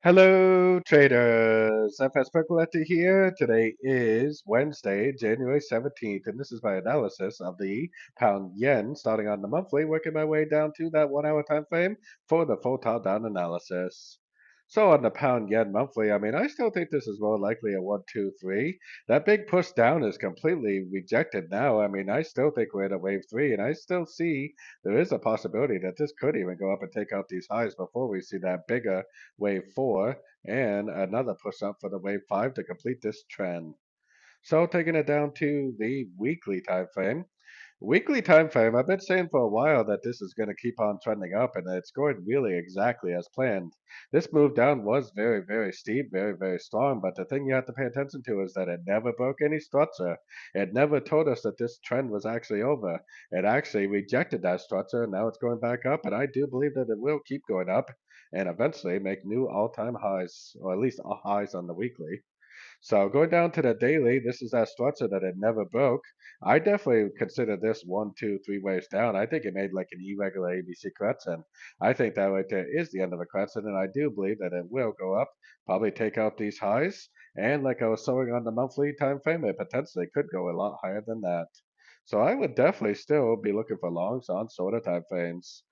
Hello, traders. FX Pip Collector here. Today is Wednesday, January 17th, and this is my analysis of the pound yen starting on the monthly, working my way down to that 1 hour time frame for the full top down analysis. So on the pound yen monthly, I still think this is more likely a 1, 2, 3. That big push down is completely rejected now. I still think we're at a wave 3, and I still see there is a possibility that this could even go up and take out these highs before we see that bigger wave 4, and another push up for the wave 5 to complete this trend. So taking it down to the weekly time frame. Weekly time frame, I've been saying for a while that this is going to keep on trending up and it's going really exactly as planned. This move down was very, very steep, very, very strong, but the thing you have to pay attention to is that it never broke any structure. It never told us that this trend was actually over. It actually rejected that structure and now it's going back up, and I do believe that it will keep going up and eventually make new all-time highs, or at least highs on the weekly. So going down to the daily, this is that structure that it never broke. I definitely consider this 1, 2, 3 waves down. I think it made like an irregular ABC correction. I think that right there is the end of the correction, and I do believe that it will go up, probably take out these highs. And like I was showing on the monthly time frame, it potentially could go a lot higher than that. So I would definitely still be looking for longs on shorter time frames.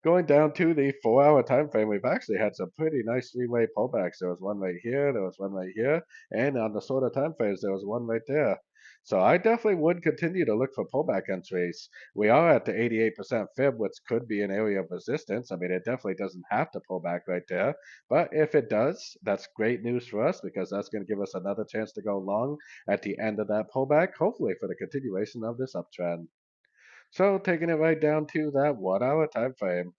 Going down to the 4 hour time frame, we've actually had some pretty nice three-way pullbacks. There was one right here, there was one right here, and on the shorter time frames, there was one right there. So I definitely would continue to look for pullback entries. We are at the 88% fib, which could be an area of resistance. It definitely doesn't have to pull back right there, but if it does, that's great news for us because that's going to give us another chance to go long at the end of that pullback, hopefully for the continuation of this uptrend. So taking it right down to that 1 hour time frame.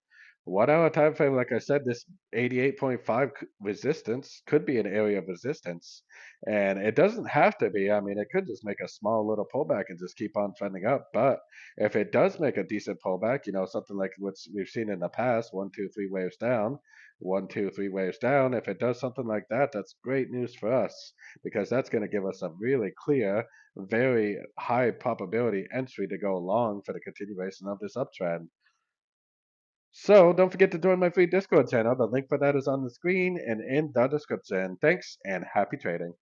1 hour time frame, like I said, this 88.5 resistance could be an area of resistance. And it doesn't have to be. It could just make a small little pullback and just keep on trending up. But if it does make a decent pullback, something like what we've seen in the past, 1, 2, 3 waves down, 1, 2, 3 waves down, if it does something like that, that's great news for us because that's going to give us a really clear, very high probability entry to go long for the continuation of this uptrend. So don't forget to join my free Discord channel. The link for that is on the screen and in the description. Thanks and happy trading.